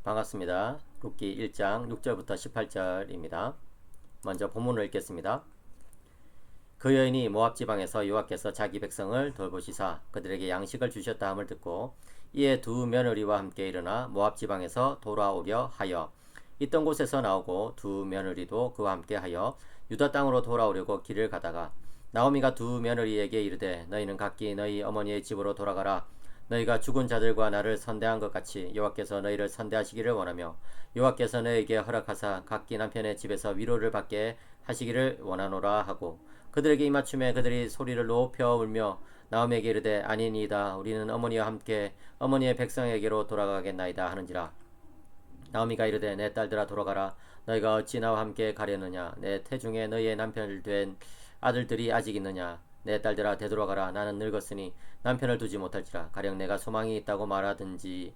반갑습니다. 룻기 1장 6절부터 18절입니다. 먼저 본문을 읽겠습니다. 그 여인이 모압 지방에서 여호와께서 자기 백성을 돌보시사 그들에게 양식을 주셨다 함을 듣고 이에 두 며느리와 함께 일어나 모압 지방에서 돌아오려 하여 있던 곳에서 나오고 두 며느리도 그와 함께 하여 유다 땅으로 돌아오려고 길을 가다가 나오미가 두 며느리에게 이르되 너희는 각기 너희 어머니의 집으로 돌아가라. 너희가 죽은 자들과 나를 선대한 것 같이 여호와께서 너희를 선대하시기를 원하며 여호와께서 너희에게 허락하사 각기 남편의 집에서 위로를 받게 하시기를 원하노라 하고 그들에게 입맞춤에 그들이 소리를 높여 울며 나오미에게 이르되 아니니이다. 우리는 어머니와 함께 어머니의 백성에게로 돌아가겠나이다 하는지라. 나오미가 이르되 내 딸들아 돌아가라. 너희가 어찌 나와 함께 가려느냐. 내 태중에 너희의 남편을 된 아들들이 아직 있느냐. 내 딸들아 되돌아가라. 나는 늙었으니 남편을 두지 못할지라. 가령 내가 소망이 있다고 말하든지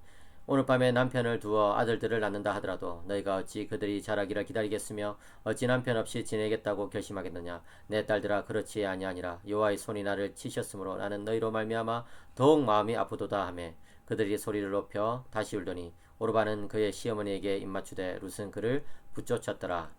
오늘 밤에 남편을 두어 아들들을 낳는다 하더라도 너희가 어찌 그들이 자라기를 기다리겠으며 어찌 남편 없이 지내겠다고 결심하겠느냐. 내 딸들아 그렇지 아니하니라. 여호와의 손이 나를 치셨으므로 나는 너희로 말미암아 더욱 마음이 아프도다 하며 그들이 소리를 높여 다시 울더니 오르바는 그의 시어머니에게 입맞추되 룻은 그를 붙쫓았더라.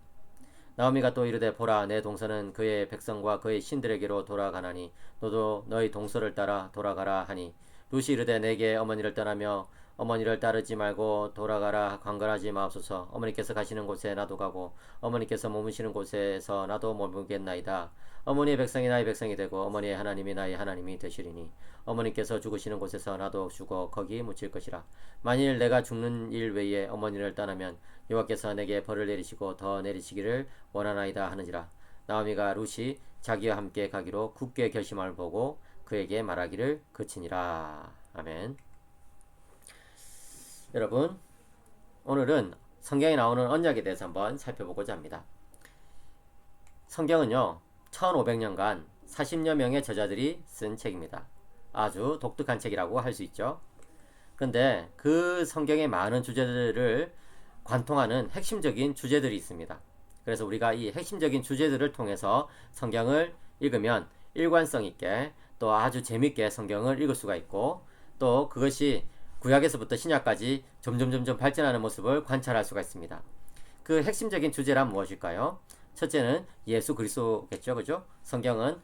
나오미가 또 이르되 보라 내 동서는 그의 백성과 그의 신들에게로 돌아가나니 너도 너희 동서를 따라 돌아가라 하니 룻이 이르되 내게 어머니를 떠나며 어머니를 따르지 말고 돌아가라. 강건하지 마옵소서. 어머니께서 가시는 곳에 나도 가고 어머니께서 머무시는 곳에서 나도 머무겠나이다. 어머니의 백성이 나의 백성이 되고 어머니의 하나님이 나의 하나님이 되시리니 어머니께서 죽으시는 곳에서 나도 죽어 거기 묻힐 것이라. 만일 내가 죽는 일 외에 어머니를 떠나면 여호와께서 내게 벌을 내리시고 더 내리시기를 원하나이다 하는지라. 나오미가 룻이 자기와 함께 가기로 굳게 결심함을 보고 그에게 말하기를 그치니라. 아멘. 여러분, 오늘은 성경에 나오는 언약에 대해서 한번 살펴보고자 합니다. 성경은요 1500년간 40여 명의 저자들이 쓴 책입니다. 아주 독특한 책이라고 할 수 있죠. 그런데 그 성경의 많은 주제들을 관통하는 핵심적인 주제들이 있습니다. 그래서 우리가 이 핵심적인 주제들을 통해서 성경을 읽으면 일관성 있게 또 아주 재밌게 성경을 읽을 수가 있고 또 그것이 구약에서부터 신약까지 점점 발전하는 모습을 관찰할 수가 있습니다. 그 핵심적인 주제란 무엇일까요? 첫째는 예수 그리스도겠죠. 그죠? 성경은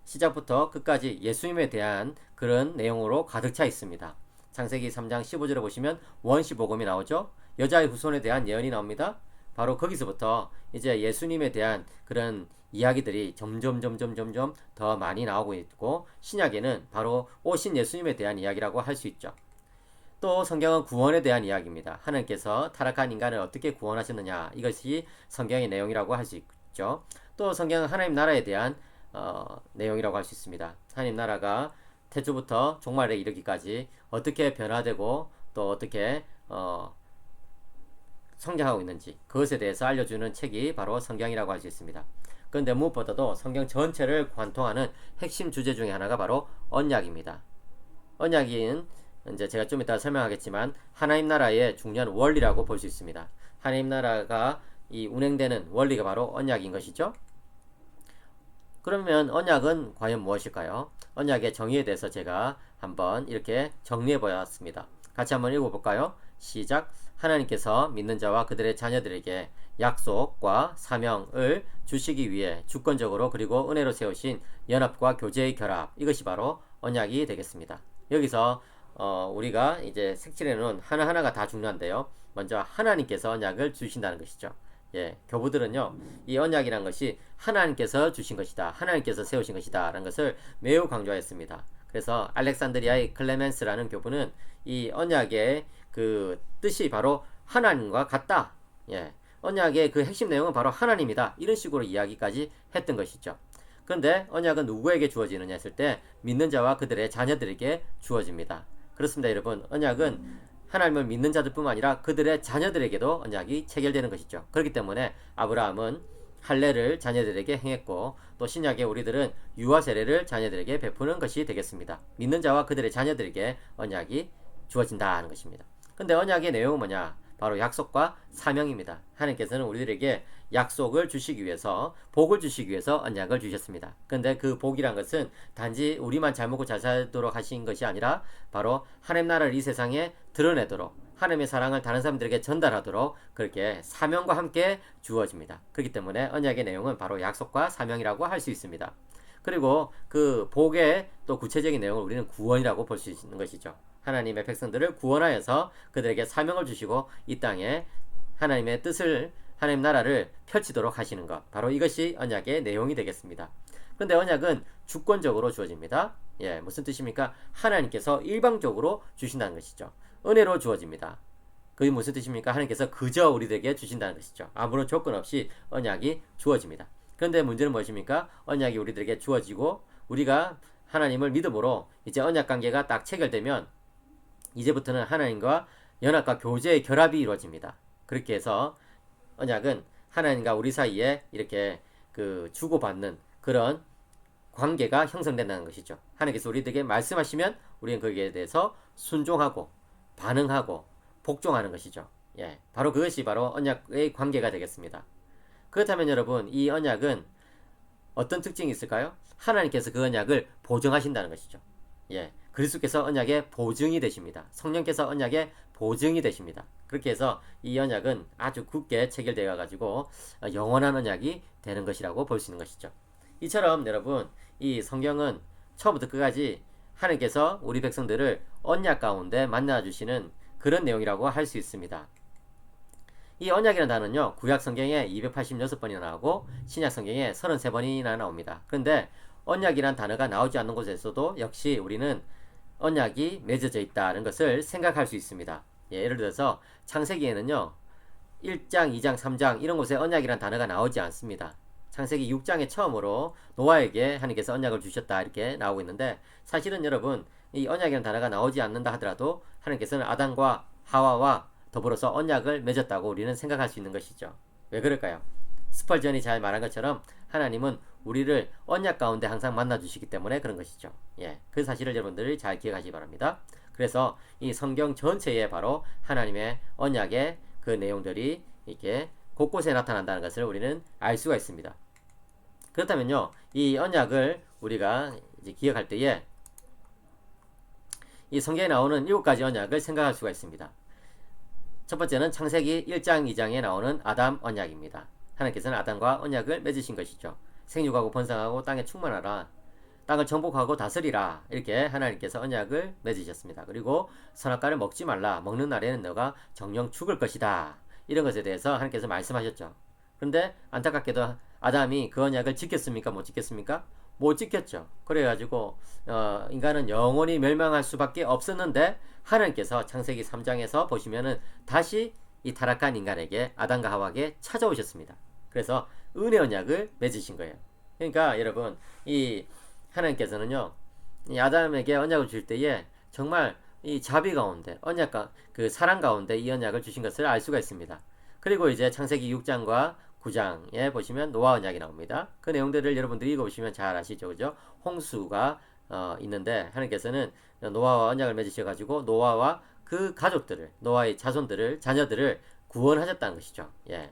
시작부터 끝까지 예수님에 대한 그런 내용으로 가득 차 있습니다. 창세기 3장 15절에 보시면 원시복음이 나오죠. 여자의 후손에 대한 예언이 나옵니다. 바로 거기서부터 이제 예수님에 대한 그런 이야기들이 점점 더 많이 나오고 있고 신약에는 바로 오신 예수님에 대한 이야기라고 할 수 있죠. 또 성경은 구원에 대한 이야기입니다. 하나님께서 타락한 인간을 어떻게 구원하셨느냐, 이것이 성경의 내용이라고 할 수 있죠. 또 성경은 하나님 나라에 대한 내용이라고 할 수 있습니다. 하나님 나라가 태초부터 종말에 이르기까지 어떻게 변화되고 또 어떻게 성장하고 있는지 그것에 대해서 알려주는 책이 바로 성경이라고 할 수 있습니다. 그런데 무엇보다도 성경 전체를 관통하는 핵심 주제 중에 하나가 바로 언약입니다. 언약은 이제 제가 좀 이따 설명하겠지만 하나님 나라의 중요한 원리라고 볼 수 있습니다. 하나님 나라가 이 운행되는 원리가 바로 언약인 것이죠. 그러면 언약은 과연 무엇일까요? 언약의 정의에 대해서 제가 한번 이렇게 정리해 보았습니다. 같이 한번 읽어볼까요? 시작. 하나님께서 믿는 자와 그들의 자녀들에게 약속과 사명을 주시기 위해 주권적으로 그리고 은혜로 세우신 연합과 교제의 결합, 이것이 바로 언약이 되겠습니다. 여기서 우리가 이제 색칠해 놓은 하나하나가 다 중요한데요. 먼저 하나님께서 언약을 주신다는 것이죠. 예, 교부들은요, 이 언약이란 것이 하나님께서 주신 것이다, 하나님께서 세우신 것이다 라는 것을 매우 강조했습니다. 그래서 알렉산드리아의 클레멘스라는 교부는 이 언약의 그 뜻이 바로 하나님과 같다. 예, 언약의 그 핵심 내용은 바로 하나님이다. 이런 식으로 이야기까지 했던 것이죠. 그런데 언약은 누구에게 주어지느냐 했을 때 믿는 자와 그들의 자녀들에게 주어집니다. 그렇습니다, 여러분. 언약은 하나님을 믿는 자들뿐만 아니라 그들의 자녀들에게도 언약이 체결되는 것이죠. 그렇기 때문에 아브라함은 할례를 자녀들에게 행했고 또 신약의 우리들은 유아 세례를 자녀들에게 베푸는 것이 되겠습니다. 믿는 자와 그들의 자녀들에게 언약이 주어진다는 것입니다. 근데 언약의 내용은 뭐냐? 바로 약속과 사명입니다. 하나님께서는 우리들에게 약속을 주시기 위해서, 복을 주시기 위해서 언약을 주셨습니다. 그런데 그 복이란 것은 단지 우리만 잘 먹고 잘 살도록 하신 것이 아니라 바로 하나님 나라를 이 세상에 드러내도록, 하나님의 사랑을 다른 사람들에게 전달하도록 그렇게 사명과 함께 주어집니다. 그렇기 때문에 언약의 내용은 바로 약속과 사명이라고 할 수 있습니다. 그리고 그 복의 또 구체적인 내용을 우리는 구원이라고 볼 수 있는 것이죠. 하나님의 백성들을 구원하여서 그들에게 사명을 주시고 이 땅에 하나님의 뜻을, 하나님 나라를 펼치도록 하시는 것, 바로 이것이 언약의 내용이 되겠습니다. 그런데 언약은 주권적으로 주어집니다. 예, 무슨 뜻입니까? 하나님께서 일방적으로 주신다는 것이죠. 은혜로 주어집니다. 그게 무슨 뜻입니까? 하나님께서 그저 우리들에게 주신다는 것이죠. 아무런 조건 없이 언약이 주어집니다. 그런데 문제는 무엇입니까? 언약이 우리들에게 주어지고 우리가 하나님을 믿음으로 이제 언약 관계가 딱 체결되면 이제부터는 하나님과 연합과 교제의 결합이 이루어집니다. 그렇게 해서 언약은 하나님과 우리 사이에 이렇게 그 주고받는 그런 관계가 형성된다는 것이죠. 하나님께서 우리들에게 말씀하시면 우리는 거기에 대해서 순종하고 반응하고 복종하는 것이죠. 예, 바로 그것이 바로 언약의 관계가 되겠습니다. 그렇다면 여러분, 이 언약은 어떤 특징이 있을까요? 하나님께서 그 언약을 보증하신다는 것이죠. 예, 그리스도께서 언약의 보증이 되십니다. 성령께서 언약의 보증이 되십니다. 그렇게 해서 이 언약은 아주 굳게 체결되어 가지고 영원한 언약이 되는 것이라고 볼 수 있는 것이죠. 이처럼 여러분, 이 성경은 처음부터 끝까지 하나님께서 우리 백성들을 언약 가운데 만나주시는 그런 내용이라고 할 수 있습니다. 이 언약이라는 단어는요, 구약 성경에 286번이나 나오고 신약 성경에 33번이나 나옵니다. 그런데 언약이란 단어가 나오지 않는 곳에서도 역시 우리는 언약이 맺어져 있다는 것을 생각할 수 있습니다. 예, 예를 들어서 창세기에는요, 1장, 2장, 3장 이런 곳에 언약이란 단어가 나오지 않습니다. 창세기 6장에 처음으로 노아에게 하나님께서 언약을 주셨다 이렇게 나오고 있는데, 사실은 여러분, 이 언약이라는 단어가 나오지 않는다 하더라도 하나님께서는 아담과 하와와 더불어서 언약을 맺었다고 우리는 생각할 수 있는 것이죠. 왜 그럴까요? 스펄전이 잘 말한 것처럼 하나님은 우리를 언약 가운데 항상 만나주시기 때문에 그런 것이죠. 예, 그 사실을 여러분들이 잘 기억하시기 바랍니다. 그래서 이 성경 전체에 바로 하나님의 언약의 그 내용들이 이렇게 곳곳에 나타난다는 것을 우리는 알 수가 있습니다. 그렇다면요, 이 언약을 우리가 이제 기억할 때에 이 성경에 나오는 7가지 언약을 생각할 수가 있습니다. 첫 번째는 창세기 1장, 2장에 나오는 아담 언약입니다. 하나님께서는 아담과 언약을 맺으신 것이죠. 생육하고 번성하고 땅에 충만하라, 땅을 정복하고 다스리라, 이렇게 하나님께서 언약을 맺으셨습니다. 그리고 선악과를 먹지 말라, 먹는 날에는 너가 정령 죽을 것이다, 이런 것에 대해서 하나님께서 말씀하셨죠. 그런데 안타깝게도 아담이 그 언약을 지켰습니까? 못 지켰습니까? 못 지켰죠. 그래가지고 인간은 영원히 멸망할 수밖에 없었는데 하나님께서 창세기 3장에서 보시면은 다시 이 타락한 인간에게, 아담과 하와에게 찾아오셨습니다. 그래서 은혜 언약을 맺으신 거예요. 그러니까 여러분, 이 하나님께서는요, 이 아담에게 언약을 줄 때에 정말 이 자비 가운데, 언약과 그 사랑 가운데 이 언약을 주신 것을 알 수가 있습니다. 그리고 이제 창세기 6장과 9장에 보시면 노아 언약이 나옵니다. 그 내용들을 여러분들이 읽어보시면 잘 아시죠, 그죠? 홍수가 있는데 하나님께서는 노아와 언약을 맺으셔가지고 노아와 그 가족들을, 노아의 자손들을, 자녀들을 구원하셨다는 것이죠. 예.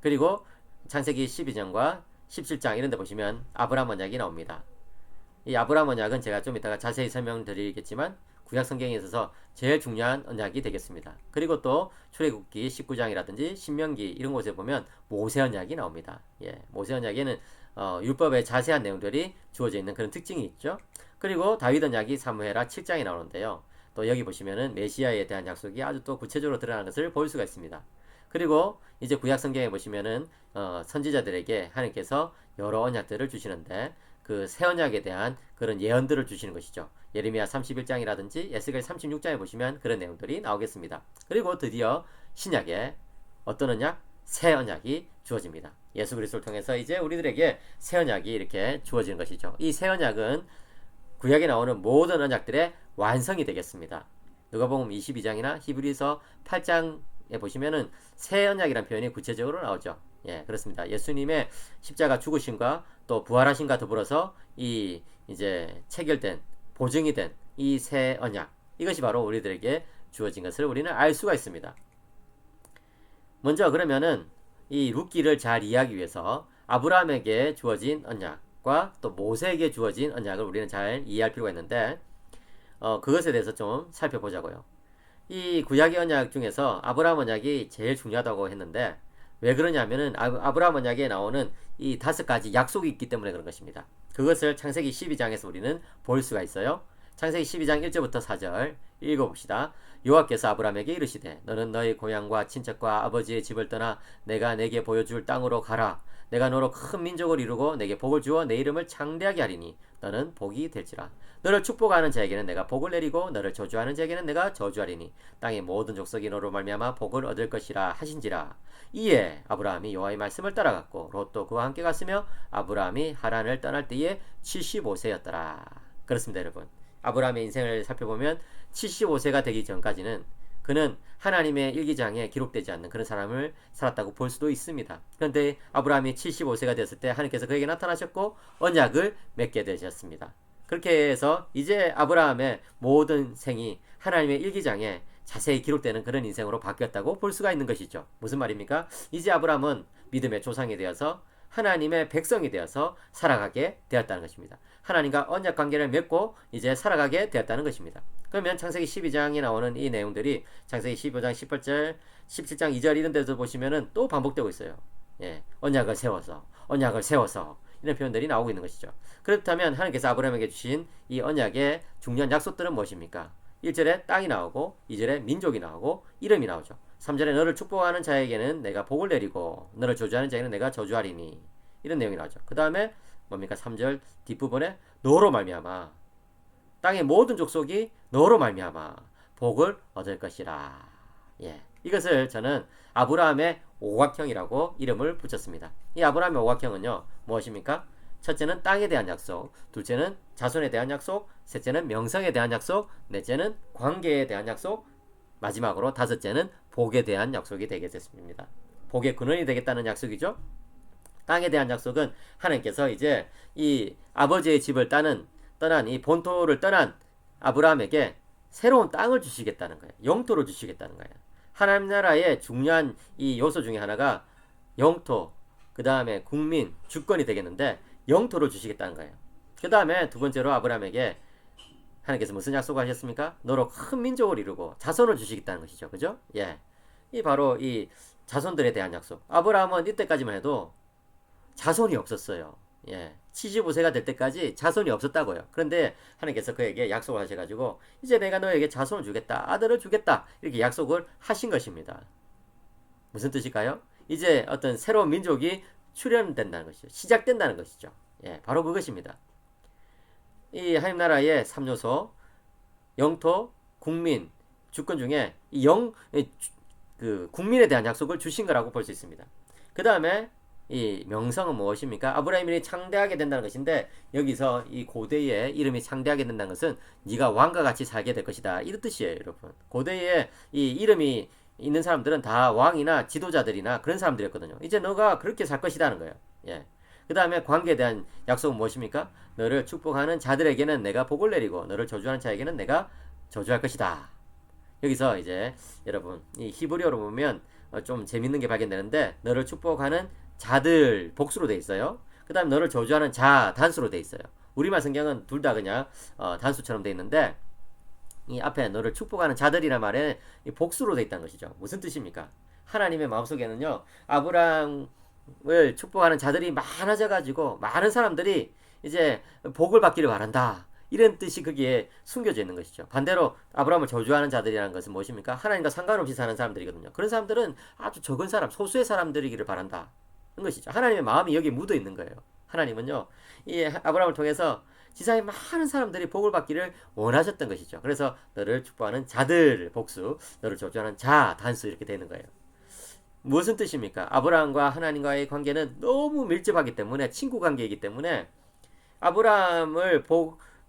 그리고 창세기 12장과 17장 이런 데 보시면 아브라함 언약이 나옵니다. 이 아브라함 언약은 제가 좀 이따가 자세히 설명드리겠지만 구약 성경에 있어서 제일 중요한 언약이 되겠습니다. 그리고 또 출애굽기 19장이라든지 신명기 이런 곳에 보면 모세 언약이 나옵니다. 예, 모세 언약에는 율법의 자세한 내용들이 주어져 있는 그런 특징이 있죠. 그리고 다윗 언약이 사무엘하 7장에 나오는데요. 또 여기 보시면은 메시아에 대한 약속이 아주 또 구체적으로 드러나는 것을 볼 수가 있습니다. 그리고 이제 구약 성경에 보시면은 선지자들에게 하나님께서 여러 언약들을 주시는데 그 새 언약에 대한 그런 예언들을 주시는 것이죠. 예레미야 31장이라든지 에스겔 36장에 보시면 그런 내용들이 나오겠습니다. 그리고 드디어 신약에 어떤 언약? 새 언약이 주어집니다. 예수 그리스도를 통해서 이제 우리들에게 새 언약이 이렇게 주어지는 것이죠. 이 새 언약은 구약에 나오는 모든 언약들의 완성이 되겠습니다. 누가복음 22장이나 히브리서 8장에 보시면은 새 언약이라는 표현이 구체적으로 나오죠. 예, 그렇습니다. 예수님의 십자가 죽으심과 또 부활하심과 더불어서 이 이제 체결된, 보증이 된 이 새 언약, 이것이 바로 우리들에게 주어진 것을 우리는 알 수가 있습니다. 먼저 그러면은 이 룻기를 잘 이해하기 위해서 아브라함에게 주어진 언약과 또 모세에게 주어진 언약을 우리는 잘 이해할 필요가 있는데 그것에 대해서 좀 살펴보자고요. 이 구약의 언약 중에서 아브라함 언약이 제일 중요하다고 했는데 왜 그러냐면은 아브라함 언약에 나오는 이 5가지 약속이 있기 때문에 그런 것입니다. 그것을 창세기 12장에서 우리는 볼 수가 있어요. 창세기 12장 1절부터 4절 읽어봅시다. 여호와께서 아브라함에게 이르시되 너는 너희 고향과 친척과 아버지의 집을 떠나 내가 내게 보여줄 땅으로 가라. 내가 너로 큰 민족을 이루고 내게 복을 주어 내 이름을 창대하게 하리니 너는 복이 될지라. 너를 축복하는 자에게는 내가 복을 내리고 너를 저주하는 자에게는 내가 저주하리니 땅의 모든 족속이 너로 말미암아 복을 얻을 것이라 하신지라. 이에 아브라함이 여호와의 말씀을 따라갔고 롯도 그와 함께 갔으며 아브라함이 하란을 떠날 때에 75세였더라. 그렇습니다, 여러분. 아브라함의 인생을 살펴보면 75세가 되기 전까지는 그는 하나님의 일기장에 기록되지 않는 그런 사람을 살았다고 볼 수도 있습니다. 그런데 아브라함이 75세가 되었을 때 하나님께서 그에게 나타나셨고 언약을 맺게 되셨습니다. 그렇게 해서 이제 아브라함의 모든 생이 하나님의 일기장에 자세히 기록되는 그런 인생으로 바뀌었다고 볼 수가 있는 것이죠. 무슨 말입니까? 이제 아브라함은 믿음의 조상이 되어서 하나님의 백성이 되어서 살아가게 되었다는 것입니다. 하나님과 언약 관계를 맺고 이제 살아가게 되었다는 것입니다. 그러면 창세기 12장에 나오는 이 내용들이 창세기 15장 18절, 17장 2절 이런 데도 보시면은 또 반복되고 있어요. 예, 언약을 세워서 이런 표현들이 나오고 있는 것이죠. 그렇다면 하나님께서 아브라함에게 주신 이 언약의 중요한 약속들은 무엇입니까? 1절에 땅이 나오고 2절에 민족이 나오고 이름이 나오죠. 3절에 너를 축복하는 자에게는 내가 복을 내리고 너를 저주하는 자에게는 내가 저주하리니 이런 내용이 나오죠. 그 다음에 뭡니까? 3절 뒷부분에 너로 말미암아 땅의 모든 족속이 너로 말미암아 복을 얻을 것이라. 예, 이것을 저는 아브라함의 오각형이라고 이름을 붙였습니다. 이 아브라함의 오각형은요 무엇입니까? 첫째는 땅에 대한 약속, 둘째는 자손에 대한 약속, 셋째는 명성에 대한 약속, 넷째는 관계에 대한 약속, 마지막으로 다섯째는 복에 대한 약속이 되겠습니다. 복의 근원이 되겠다는 약속이죠. 땅에 대한 약속은 하나님께서 이제 이 아버지의 집을 떠난 이 본토를 떠난 아브라함에게 새로운 땅을 주시겠다는 거예요. 영토를 주시겠다는 거예요. 하나님 나라의 중요한 이 요소 중에 하나가 영토, 그 다음에 국민, 주권이 되겠는데 영토를 주시겠다는 거예요. 그 다음에 두 번째로 아브라함에게 하나님께서 무슨 약속을 하셨습니까? 너로 큰 민족을 이루고 자손을 주시겠다는 것이죠. 그죠? 예. 이 바로 이 자손들에 대한 약속. 아브라함은 이때까지만 해도 자손이 없었어요. 예. 75세가 될 때까지 자손이 없었다고요. 그런데 하나님께서 그에게 약속을 하셔가지고 이제 내가 너에게 자손을 주겠다. 아들을 주겠다. 이렇게 약속을 하신 것입니다. 무슨 뜻일까요? 이제 어떤 새로운 민족이 출현된다는 것이죠. 시작된다는 것이죠. 예, 바로 그것입니다. 이 하나님 나라의 3요소 영토, 국민, 주권 중에 그 국민에 대한 약속을 주신 거라고 볼 수 있습니다. 그 다음에 이 명성은 무엇입니까? 아브라함이 창대하게 된다는 것인데 여기서 이 고대의 이름이 창대하게 된다는 것은 네가 왕과 같이 살게 될 것이다 이런 뜻이에요, 여러분. 고대의 이 이름이 있는 사람들은 다 왕이나 지도자들이나 그런 사람들이었거든요. 이제 너가 그렇게 살 것이라는 거예요. 예. 그 다음에 관계에 대한 약속은 무엇입니까? 너를 축복하는 자들에게는 내가 복을 내리고 너를 저주하는 자에게는 내가 저주할 것이다. 여기서 이제 여러분 이 히브리어로 보면 좀 재밌는 게 발견되는데 너를 축복하는 자들 복수로 돼 있어요. 그 다음 너를 저주하는 자 단수로 돼 있어요. 우리말 성경은 둘 다 그냥 단수처럼 돼 있는데 이 앞에 너를 축복하는 자들이란 말에 복수로 돼 있다는 것이죠. 무슨 뜻입니까? 하나님의 마음속에는요 아브라함을 축복하는 자들이 많아져 가지고 많은 사람들이 이제 복을 받기를 바란다. 이런 뜻이 거기에 숨겨져 있는 것이죠. 반대로 아브라함을 저주하는 자들이라는 것은 무엇입니까? 하나님과 상관없이 사는 사람들이거든요. 그런 사람들은 아주 적은 사람, 소수의 사람들이기를 바란다. 는 것이죠. 하나님의 마음이 여기에 묻어 있는 거예요. 하나님은요, 이 아브라함을 통해서 지상에 많은 사람들이 복을 받기를 원하셨던 것이죠. 그래서 너를 축복하는 자들 복수, 너를 저주하는 자 단수 이렇게 되는 거예요. 무슨 뜻입니까? 아브라함과 하나님과의 관계는 너무 밀접하기 때문에 친구 관계이기 때문에 아브라함을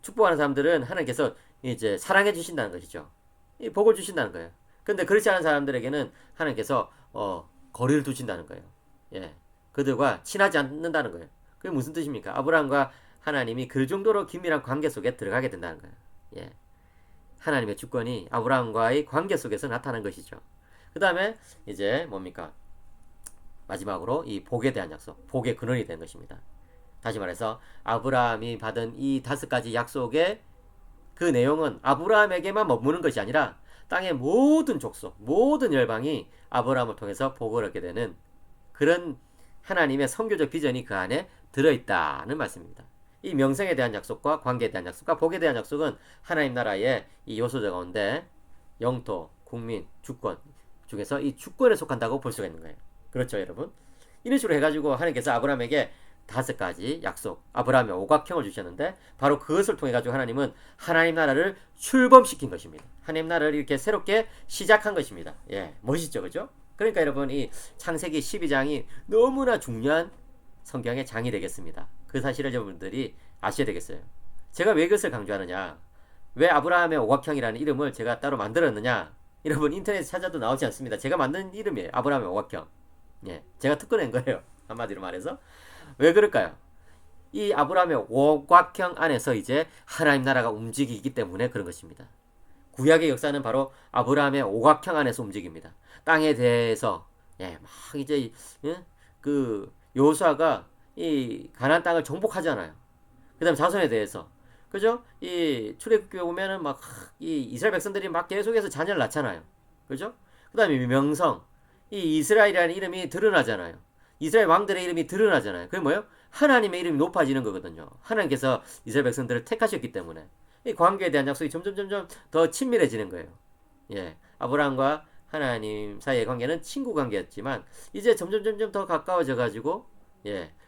축복하는 사람들은 하나님께서 이제 사랑해 주신다는 것이죠. 이 복을 주신다는 거예요. 근데 그렇지 않은 사람들에게는 하나님께서 거리를 두신다는 거예요. 예. 그들과 친하지 않는다는 거예요. 그게 무슨 뜻입니까? 아브라함과 하나님이 그 정도로 긴밀한 관계 속에 들어가게 된다는 거예요. 예. 하나님의 주권이 아브라함과의 관계 속에서 나타난 것이죠. 그 다음에 이제 뭡니까? 마지막으로 이 복에 대한 약속, 복의 근원이 되는 것입니다. 다시 말해서 아브라함이 받은 이 5가지 약속의 그 내용은 아브라함에게만 머무는 것이 아니라 땅의 모든 족속, 모든 열방이 아브라함을 통해서 복을 얻게 되는 그런 하나님의 선교적 비전이 그 안에 들어있다는 말씀입니다. 이 명성에 대한 약속과 관계에 대한 약속과 복에 대한 약속은 하나님 나라의 이 요소들 가운데 영토, 국민, 주권 중에서 이 주권에 속한다고 볼 수가 있는 거예요. 그렇죠, 여러분? 이런 식으로 해가지고 하나님께서 아브라함에게 5가지 약속, 아브라함의 오각형을 주셨는데 바로 그것을 통해 가지고 하나님은 하나님 나라를 출범시킨 것입니다. 하나님 나라를 이렇게 새롭게 시작한 것입니다. 예, 멋있죠, 그죠? 그러니까 여러분 이 창세기 12장이 너무나 중요한 성경의 장이 되겠습니다. 그 사실을 여러분들이 아셔야 되겠어요. 제가 왜 이것을 강조하느냐? 왜 아브라함의 오각형이라는 이름을 제가 따로 만들었느냐? 여러분 인터넷에 찾아도 나오지 않습니다. 제가 만든 이름이에요. 아브라함의 오각형. 예, 제가 특허낸 거예요. 한마디로 말해서. 왜 그럴까요? 이 아브라함의 오각형 안에서 이제 하나님 나라가 움직이기 때문에 그런 것입니다. 구약의 역사는 바로 아브라함의 오각형 안에서 움직입니다. 땅에 대해서 막 이제 그 여호수아가 이 가나안 땅을 정복하잖아요. 그다음 자손에 대해서 그죠? 이 출애굽기에 보면은 막 이 이스라엘 백성들이 막 계속해서 자녀를 낳잖아요. 그죠? 그다음에 명성 이 이스라엘이라는 이름이 드러나잖아요. 이스라엘 왕들의 이름이 드러나잖아요. 그게 뭐예요? 하나님의 이름이 높아지는 거거든요. 하나님께서 이스라엘 백성들을 택하셨기 때문에 이 관계에 대한 약속이 점점 더 친밀해지는 거예요. 예, 아브라함과 하나님 사이의 관계는 친구 관계였지만 이제 점점 더 가까워져 가지고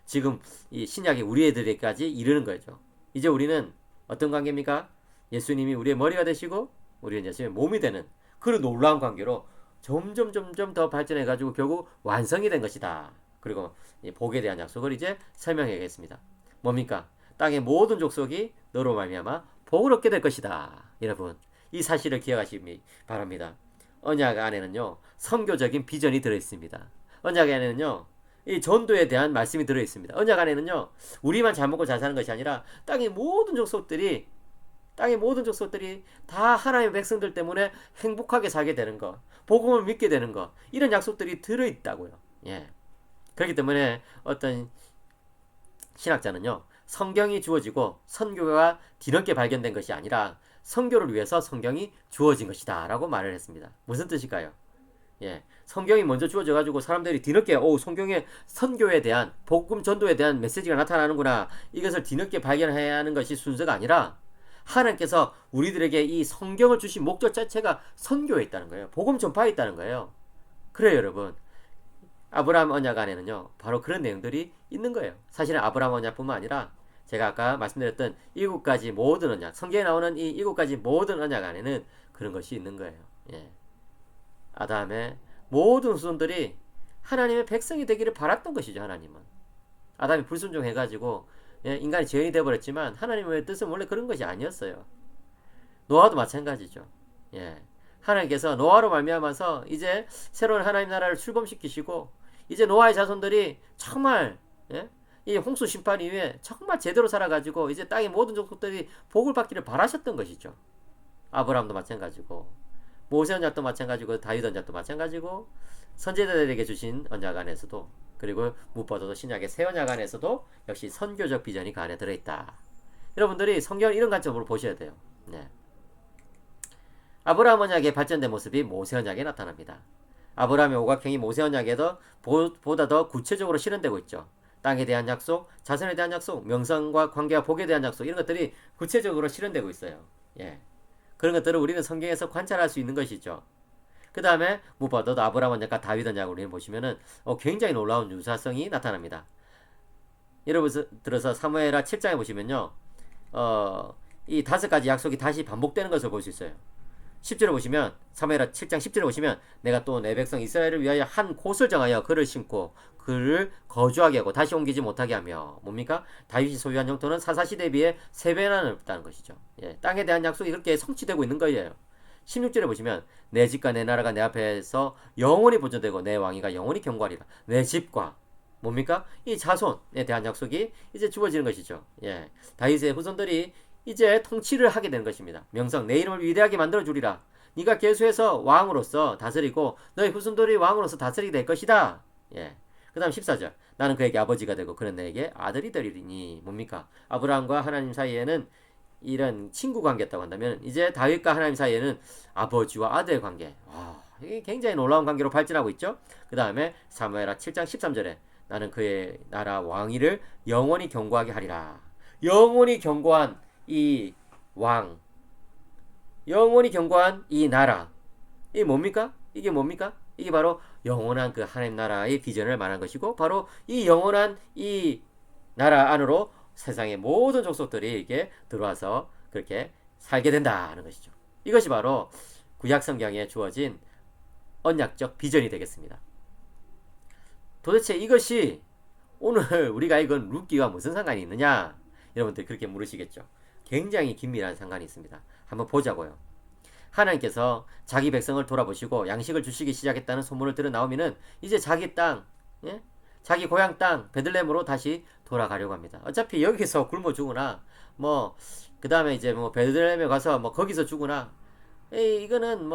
지금 이 신약의 우리 애들에게까지 이르는 거죠. 이제 우리는 어떤 관계입니까? 예수님이 우리의 머리가 되시고 우리는 예수님의 몸이 되는 그런 놀라운 관계로 점점 더 발전해 가지고 결국 완성이 된 것이다. 그리고 이 복에 대한 약속을 이제 설명해야겠습니다. 뭡니까? 땅의 모든 족속이 너로 말미암아 복을 얻게 될 것이다. 여러분 이 사실을 기억하시기 바랍니다. 언약 안에는요 선교적인 비전이 들어있습니다. 언약 안에는요 이 전도에 대한 말씀이 들어있습니다. 언약 안에는요 우리만 잘 먹고 잘 사는 것이 아니라 땅의 모든 족속들이 다 하나님의 백성들 때문에 행복하게 살게 되는 것, 복음을 믿게 되는 것, 이런 약속들이 들어있다고요. 예. 그렇기 때문에 어떤 신학자는요 성경이 주어지고 선교가 뒤늦게 발견된 것이 아니라 선교를 위해서 성경이 주어진 것이다 라고 말을 했습니다. 무슨 뜻일까요? 예, 성경이 먼저 주어져 가지고 사람들이 뒤늦게 성경에 선교에 대한 복음 전도에 대한 메시지가 나타나는구나, 이것을 뒤늦게 발견해야 하는 것이 순서가 아니라 하나님께서 우리들에게 이 성경을 주신 목적 자체가 선교에 있다는 거예요. 복음 전파에 있다는 거예요. 그래요, 여러분. 아브라함 언약 안에는요 바로 그런 내용들이 있는 거예요. 사실은 아브라함 언약뿐만 아니라 제가 아까 말씀드렸던 7가지 모든 언약, 성경에 나오는 이 7가지 모든 언약 안에는 그런 것이 있는 거예요. 예. 아담의 모든 후손들이 하나님의 백성이 되기를 바랐던 것이죠. 하나님은 아담이 불순종해가지고 인간이 죄인이 되어버렸지만 하나님의 뜻은 원래 그런 것이 아니었어요. 노아도 마찬가지죠. 하나님께서 노아로 말미암아서 이제 새로운 하나님 나라를 출범시키시고 이제 노아의 자손들이 정말 이 홍수 심판 이후에 정말 제대로 살아가지고 이제 땅의 모든 족속들이 복을 받기를 바라셨던 것이죠. 아브라함도 마찬가지고 모세 언약도 마찬가지고 다윗 언약도 마찬가지고 선지자들에게 주신 언약 안에서도, 그리고 무엇보다도 신약의 새 언약 안에서도 역시 선교적 비전이 그 안에 들어있다. 여러분들이 성경을 이런 관점으로 보셔야 돼요. 아브라함 언약의 발전된 모습이 모세 언약에 나타납니다. 아브라함의 오각형이 모세 언약에도 보다 더 구체적으로 실현되고 있죠. 땅에 대한 약속, 자손에 대한 약속, 명성과 관계와 복에 대한 약속, 이런 것들이 구체적으로 실현되고 있어요. 그런 것들을 우리는 성경에서 관찰할 수 있는 것이죠. 그 다음에 무엇보다도 아브라함 언약과 다윗 언약을 우리는 보시면은 굉장히 놀라운 유사성이 나타납니다. 예를 들어서 사무엘하 7장에 보시면요, 이 5가지 약속이 다시 반복되는 것을 볼 수 있어요. 10절에 보시면, 사무엘하 7장 10절에 보시면, 내가 또 내 백성 이스라엘을 위하여 한 곳을 정하여 그를 심고 그를 거주하게 하고 다시 옮기지 못하게 하며, 뭡니까? 다윗이 소유한 영토는 사사시대에 비해 3배나 넓다는 것이죠. 땅에 대한 약속이 그렇게 성취되고 있는 거예요. 16절에 보시면, 내 집과 내 나라가 내 앞에서 영원히 보존되고 내 왕위가 영원히 경고하리라. 내 집과 뭡니까? 이 자손에 대한 약속이 이제 주어지는 것이죠. 다윗의 후손들이 이제 통치를 하게 되는 것입니다. 명성, 내 이름을 위대하게 만들어 주리라. 네가 계수해서 왕으로서 다스리고 너희 후손들이 왕으로서 다스리게 될 것이다. 그 다음 14절, 나는 그에게 아버지가 되고 그는 내게 아들이 되리니. 뭡니까? 아브라함과 하나님 사이에는 이런 친구 관계였다고 한다면 이제 다윗과 하나님 사이에는 아버지와 아들 관계. 이게 굉장히 놀라운 관계로 발전하고 있죠. 그 다음에 사무엘하 7장 13절에 나는 그의 나라 왕위를 영원히 견고하게 하리라. 영원히 견고한 이 왕, 영원히 견고한 이 나라. 이게 뭡니까? 이게 뭡니까? 이게 바로 영원한 그 하나님 나라의 비전을 말한 것이고, 바로 이 영원한 이 나라 안으로 세상의 모든 족속들이 이렇게 들어와서 그렇게 살게 된다는 것이죠. 이것이 바로 구약 성경에 주어진 언약적 비전이 되겠습니다. 도대체 이것이 오늘 우리가 읽은 룻기와 무슨 상관이 있느냐? 여러분들 그렇게 물으시겠죠. 굉장히 긴밀한 상관이 있습니다. 한번 보자고요. 하나님께서 자기 백성을 돌아보시고 양식을 주시기 시작했다는 소문을 들은 나오미는 이제 자기 땅, 자기 고향 땅 베들레헴으로 다시 돌아가려고 합니다. 어차피 여기서 굶어 죽으나 그 다음에 이제 베들레헴에 가서 거기서 죽으나 이거는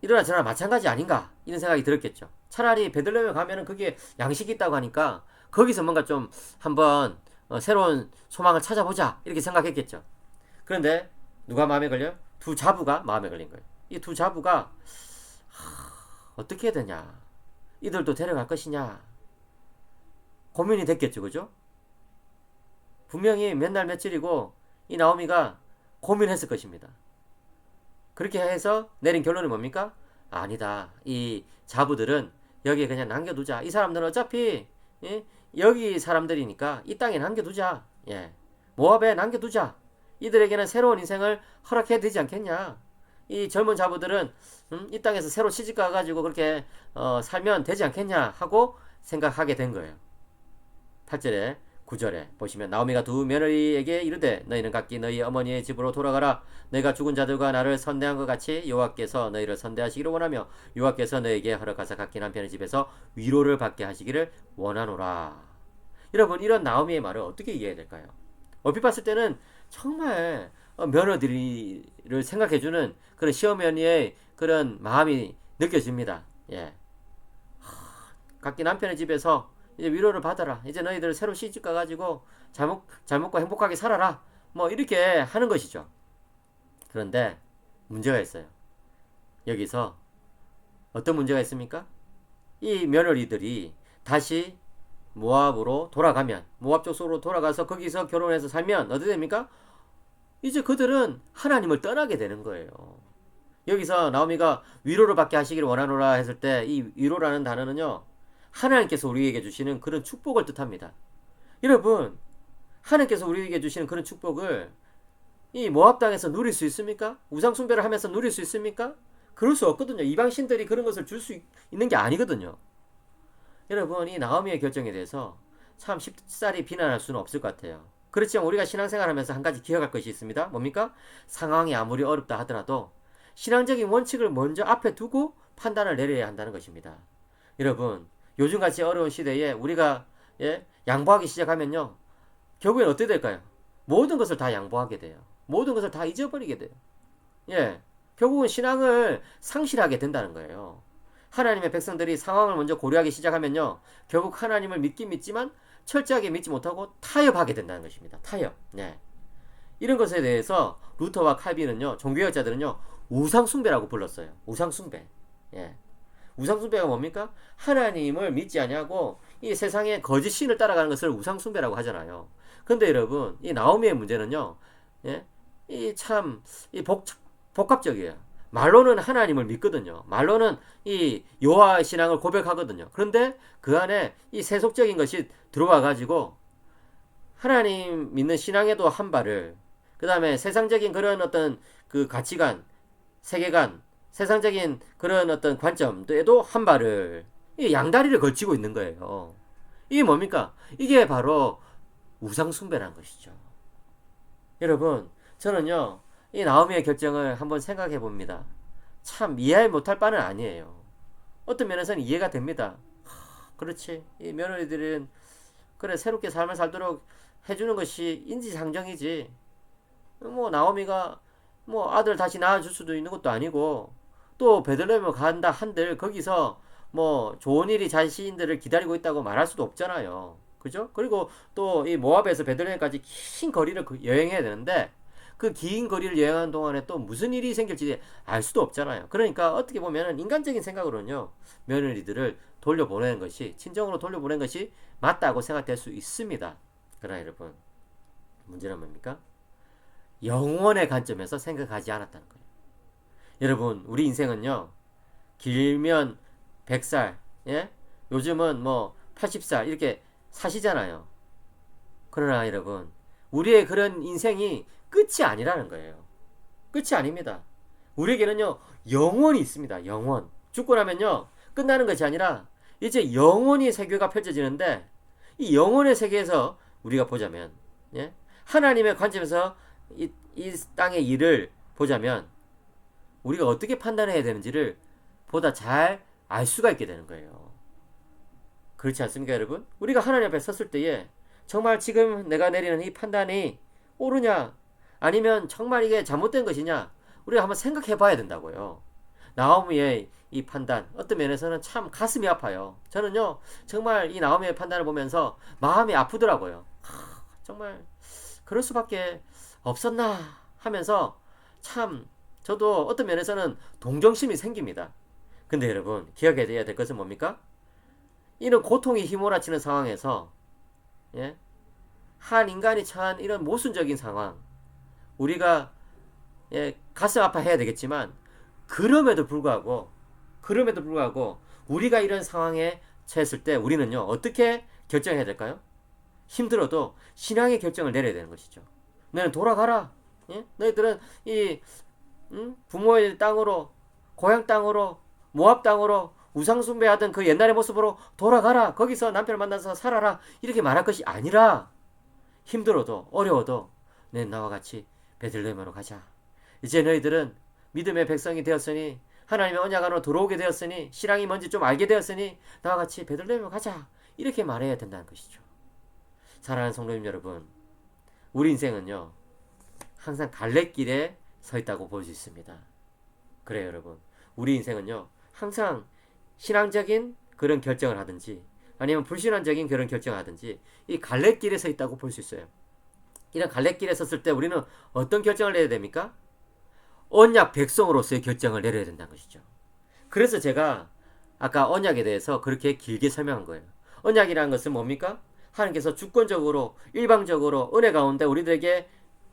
이러나 저러나 마찬가지 아닌가 이런 생각이 들었겠죠. 차라리 베들레헴에 가면은 그게 양식이 있다고 하니까 거기서 뭔가 좀 한번 새로운 소망을 찾아보자 이렇게 생각했겠죠. 그런데 누가 마음에 걸려요? 두 자부가 마음에 걸린 거예요. 이 두 자부가 어떻게 해야 되냐, 이들도 데려갈 것이냐 고민이 됐겠죠. 그죠? 분명히 몇 날 며칠이고 이 나오미가 고민했을 것입니다. 그렇게 해서 내린 결론이 뭡니까? 아니다, 이 자부들은 여기에 그냥 남겨두자. 이 사람들은 어차피 여기 사람들이니까 이 땅에 남겨두자. 모압에 남겨두자. 이들에게는 새로운 인생을 허락해야 되지 않겠냐. 이 젊은 자부들은 이 땅에서 새로 시집가가지고 그렇게 살면 되지 않겠냐 하고 생각하게 된 거예요. 8절에 9절에 보시면 나오미가 두 며느리에게 이르되 너희는 각기 너희 어머니의 집으로 돌아가라. 너희가 죽은 자들과 나를 선대한 것 같이 여호와께서 너희를 선대하시기를 원하며 여호와께서 너희에게 허락하사 각기 남편의 집에서 위로를 받게 하시기를 원하노라. 여러분, 이런 나오미의 말을 어떻게 이해해야 될까요? 얼핏 봤을 때는 정말 며느리를 생각해주는 그런 시어머니의 그런 마음이 느껴집니다. 각기 남편의 집에서 이제 위로를 받아라. 이제 너희들 새로 시집 가가지고 잘 먹고 행복하게 살아라. 이렇게 하는 것이죠. 그런데 문제가 있어요. 여기서 어떤 문제가 있습니까? 이 며느리들이 다시 모압으로 돌아가면, 모압 족속으로 돌아가서 거기서 결혼해서 살면 어떻게 됩니까? 이제 그들은 하나님을 떠나게 되는 거예요. 여기서 나오미가 위로를 받게 하시기를 원하노라 했을 때 이 위로라는 단어는요, 하나님께서 우리에게 주시는 그런 축복을 뜻합니다. 여러분, 하나님께서 우리에게 주시는 그런 축복을 이 모압 땅에서 누릴 수 있습니까? 우상 숭배를 하면서 누릴 수 있습니까? 그럴 수 없거든요. 이방 신들이 그런 것을 줄 수 있는 게 아니거든요. 여러분, 이 나오미의 결정에 대해서 참 쉽사리 비난할 수는 없을 것 같아요. 그렇지만 우리가 신앙생활하면서 한 가지 기억할 것이 있습니다. 뭡니까? 상황이 아무리 어렵다 하더라도 신앙적인 원칙을 먼저 앞에 두고 판단을 내려야 한다는 것입니다. 여러분, 요즘같이 어려운 시대에 우리가 양보하기 시작하면요, 결국엔 어떻게 될까요? 모든 것을 다 양보하게 돼요. 모든 것을 다 잊어버리게 돼요. 결국은 신앙을 상실하게 된다는 거예요. 하나님의 백성들이 상황을 먼저 고려하기 시작하면요, 결국 하나님을 믿긴 믿지만 철저하게 믿지 못하고 타협하게 된다는 것입니다. 타협. 이런 것에 대해서 루터와 칼빈은요, 종교학자들은요, 우상숭배라고 불렀어요. 우상숭배. 우상숭배가 뭡니까? 하나님을 믿지 아니하고 이 세상의 거짓 신을 따라가는 것을 우상숭배라고 하잖아요. 근데 여러분, 이 나오미의 문제는요, 이 복합적이에요. 말로는 하나님을 믿거든요. 말로는 이 여호와 신앙을 고백하거든요. 그런데 그 안에 이 세속적인 것이 들어와 가지고 하나님 믿는 신앙에도 한 발을, 그 다음에 세상적인 그런 어떤 그 가치관, 세계관, 세상적인 그런 어떤 관점에도 한 발을, 이 양다리를 걸치고 있는 거예요. 이게 뭡니까? 이게 바로 우상숭배라는 것이죠. 여러분, 저는요, 이 나오미의 결정을 한번 생각해 봅니다. 참 이해 못할 바는 아니에요. 어떤 면에서는 이해가 됩니다. 그렇지, 이 며느리들은 그래 새롭게 삶을 살도록 해주는 것이 인지상정이지. 나오미가 아들 다시 낳아줄 수도 있는 것도 아니고, 또 베들레헴을 간다 한들 거기서 좋은 일이 자신들을 기다리고 있다고 말할 수도 없잖아요. 그죠? 그리고 또 이 모압에서 베들레헴까지 긴 거리를 여행해야 되는데 그 긴 거리를 여행하는 동안에 또 무슨 일이 생길지 알 수도 없잖아요. 그러니까 어떻게 보면은 인간적인 생각으로는요, 며느리들을 돌려보내는 것이, 친정으로 돌려보내는 것이 맞다고 생각될 수 있습니다. 그러나 여러분, 문제는 뭡니까? 영원의 관점에서 생각하지 않았다는 거예요. 여러분, 우리 인생은요, 길면 100살, 예? 요즘은 뭐 80살 이렇게 사시잖아요. 그러나 여러분, 우리의 그런 인생이 끝이 아니라는 거예요. 끝이 아닙니다. 우리에게는요, 영원이 있습니다. 영원. 죽고 나면요, 끝나는 것이 아니라 이제 영원히 세계가 펼쳐지는데 이 영원의 세계에서 우리가 보자면, 예? 하나님의 관점에서 이 땅의 일을 보자면 우리가 어떻게 판단해야 되는지를 보다 잘 알 수가 있게 되는 거예요. 그렇지 않습니까, 여러분? 우리가 하나님 앞에 섰을 때에 정말 지금 내가 내리는 이 판단이 옳으냐, 아니면 정말 이게 잘못된 것이냐, 우리가 한번 생각해 봐야 된다고요. 나오미의 이 판단, 어떤 면에서는 참 가슴이 아파요. 저는요, 정말 이 나오미의 판단을 보면서 마음이 아프더라고요. 정말 그럴 수밖에 없었나 하면서 참 저도 어떤 면에서는 동정심이 생깁니다. 근데 여러분, 기억해야 될 것은 뭡니까? 이런 고통이 휘몰아치는 상황에서, 예? 한 인간이 처한 이런 모순적인 상황, 우리가, 예, 가슴 아파해야 되겠지만 그럼에도 불구하고 우리가 이런 상황에 처했을 때 우리는요, 어떻게 결정해야 될까요? 힘들어도 신앙의 결정을 내려야 되는 것이죠. 너는 돌아가라. 예? 너희들은 이 부모의 땅으로, 고향 땅으로, 모압 땅으로 우상 숭배하던 그 옛날의 모습으로 돌아가라. 거기서 남편을 만나서 살아라. 이렇게 말할 것이 아니라, 힘들어도 어려워도 내 나와 같이 베들레헴으로 가자. 이제 너희들은 믿음의 백성이 되었으니, 하나님의 언약 안으로 들어오게 되었으니, 신앙이 뭔지 좀 알게 되었으니 나와 같이 베들레헴으로 가자. 이렇게 말해야 된다는 것이죠. 사랑하는 성도님 여러분, 우리 인생은요, 항상 갈래길에 서 있다고 볼 수 있습니다. 그래요, 여러분. 우리 인생은요, 항상 신앙적인 그런 결정을 하든지 아니면 불신앙적인 그런 결정을 하든지 이 갈래길에 서 있다고 볼 수 있어요. 이런 갈래길에 섰을 때 우리는 어떤 결정을 내야 됩니까? 언약 백성으로서의 결정을 내려야 된다는 것이죠. 그래서 제가 아까 언약에 대해서 그렇게 길게 설명한 거예요. 언약이라는 것은 뭡니까? 하나님께서 주권적으로 일방적으로 은혜 가운데 우리들에게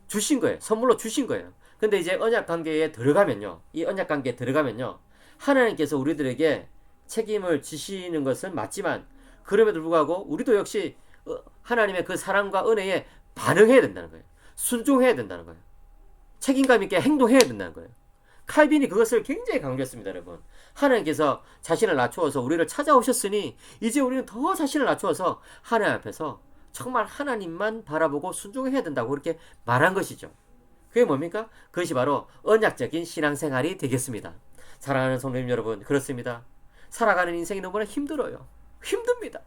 주신 거예요. 선물로 주신 거예요. 근데 이제 언약 관계에 들어가면요, 이 언약 관계에 들어가면요, 하나님께서 우리들에게 책임을 지시는 것은 맞지만 그럼에도 불구하고 우리도 역시 하나님의 그 사랑과 은혜에 반응해야 된다는 거예요. 순종해야 된다는 거예요. 책임감 있게 행동해야 된다는 거예요. 칼빈이 그것을 굉장히 강조했습니다, 여러분. 하나님께서 자신을 낮추어서 우리를 찾아오셨으니 이제 우리는 더 자신을 낮추어서 하나님 앞에서 정말 하나님만 바라보고 순종해야 된다고 그렇게 말한 것이죠. 그게 뭡니까? 그것이 바로 언약적인 신앙생활이 되겠습니다. 사랑하는 성도님 여러분, 그렇습니다. 살아가는 인생이 너무나 힘들어요. 힘듭니다.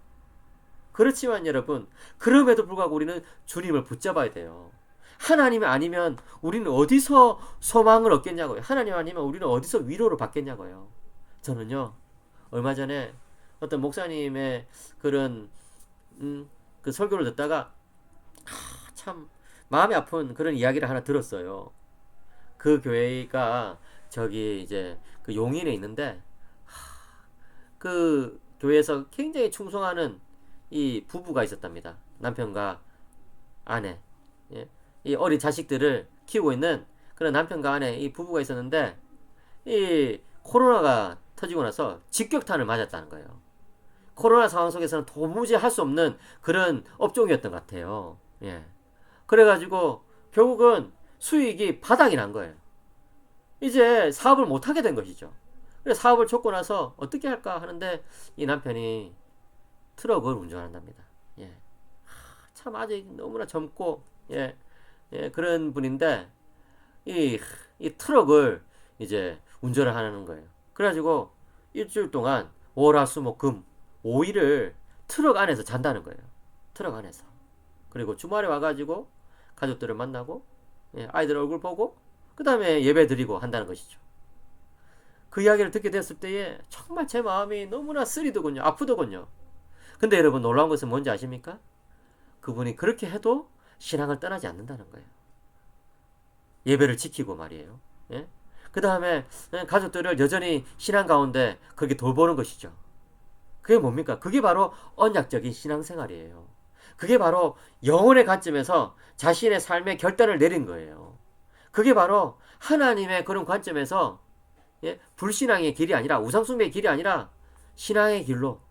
그렇지만 여러분, 그럼에도 불구하고 우리는 주님을 붙잡아야 돼요. 하나님 아니면 우리는 어디서 소망을 얻겠냐고요. 하나님 아니면 우리는 어디서 위로를 받겠냐고요. 저는요, 얼마 전에 어떤 목사님의 그런 그 설교를 듣다가 참 마음이 아픈 그런 이야기를 하나 들었어요. 그 교회가 저기 이제 그 용인에 있는데 그 교회에서 굉장히 충성하는 이 부부가 있었답니다. 남편과 아내, 예? 이 어린 자식들을 키우고 있는 그런 남편과 아내 이 부부가 있었는데 이 코로나가 터지고 나서 직격탄을 맞았다는 거예요. 코로나 상황 속에서는 도무지 할 수 없는 그런 업종이었던 것 같아요. 예. 그래가지고 결국은 수익이 바닥이 난 거예요. 이제 사업을 못하게 된 것이죠. 그래서 사업을 접고 나서 어떻게 할까 하는데 이 남편이 트럭을 운전한답니다. 예. 참 아직 너무나 젊고 그런 분인데 이 트럭을 이제 운전을 하는 거예요. 그래가지고 일주일 동안 월화수목금 5일을 트럭 안에서 잔다는 거예요. 트럭 안에서. 그리고 주말에 와가지고 가족들을 만나고 아이들 얼굴 보고 그 다음에 예배 드리고 한다는 것이죠. 그 이야기를 듣게 됐을 때에 정말 제 마음이 너무나 쓰리더군요. 아프더군요. 근데 여러분 놀라운 것은 뭔지 아십니까? 그분이 그렇게 해도 신앙을 떠나지 않는다는 거예요. 예배를 지키고 말이에요. 예? 그 다음에 가족들을 여전히 신앙 가운데 그렇게 돌보는 것이죠. 그게 뭡니까? 그게 바로 언약적인 신앙생활이에요. 그게 바로 영혼의 관점에서 자신의 삶의 결단을 내린 거예요. 그게 바로 하나님의 그런 관점에서 예? 불신앙의 길이 아니라 우상숭배의 길이 아니라 신앙의 길로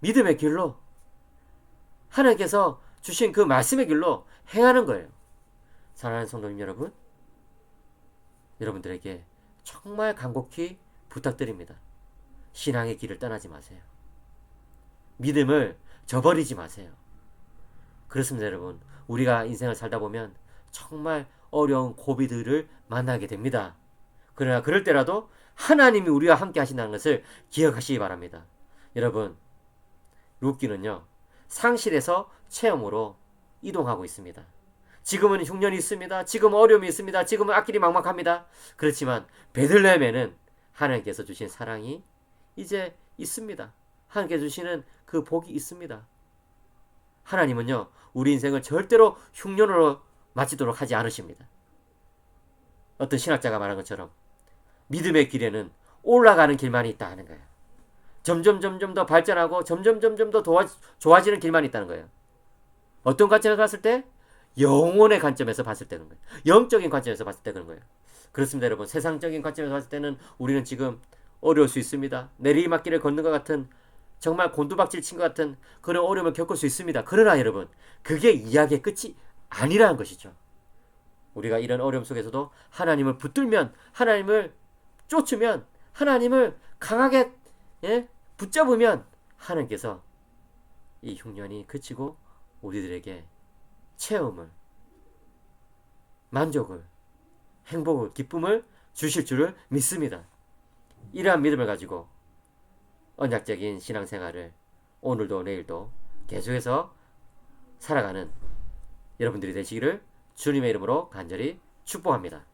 믿음의 길로 하나님께서 주신 그 말씀의 길로 행하는 거예요. 사랑하는 성도님 여러분, 여러분들에게 정말 간곡히 부탁드립니다. 신앙의 길을 떠나지 마세요. 믿음을 저버리지 마세요. 그렇습니다, 여러분. 우리가 인생을 살다 보면 정말 어려운 고비들을 만나게 됩니다. 그러나 그럴 때라도 하나님이 우리와 함께 하신다는 것을 기억하시기 바랍니다. 여러분, 룻기는요, 상실에서 체험으로 이동하고 있습니다. 지금은 흉년이 있습니다. 지금 어려움이 있습니다. 지금은 앞길이 막막합니다. 그렇지만 베들레헴에는 하나님께서 주신 사랑이 이제 있습니다. 하나님께서 주시는 그 복이 있습니다. 하나님은요, 우리 인생을 절대로 흉년으로 마치도록 하지 않으십니다. 어떤 신학자가 말한 것처럼 믿음의 길에는 올라가는 길만이 있다 하는 거예요. 점점 더 발전하고 점점 더 좋아지는 길만이 있다는 거예요. 어떤 관점에서 봤을 때? 영혼의 관점에서 봤을 때는 거예요. 영적인 관점에서 봤을 때 그런 거예요. 그렇습니다, 여러분. 세상적인 관점에서 봤을 때는 우리는 지금 어려울 수 있습니다. 내리막길을 걷는 것 같은, 정말 곤두박질 친 것 같은 그런 어려움을 겪을 수 있습니다. 그러나 여러분, 그게 이야기의 끝이 아니라는 것이죠. 우리가 이런 어려움 속에서도 하나님을 붙들면, 하나님을 쫓으면, 하나님을 강하게 붙잡으면 하나님께서 이 흉년이 그치고 우리들에게 체험을, 만족을, 행복을, 기쁨을 주실 줄을 믿습니다. 이러한 믿음을 가지고 언약적인 신앙생활을 오늘도 내일도 계속해서 살아가는 여러분들이 되시기를 주님의 이름으로 간절히 축복합니다.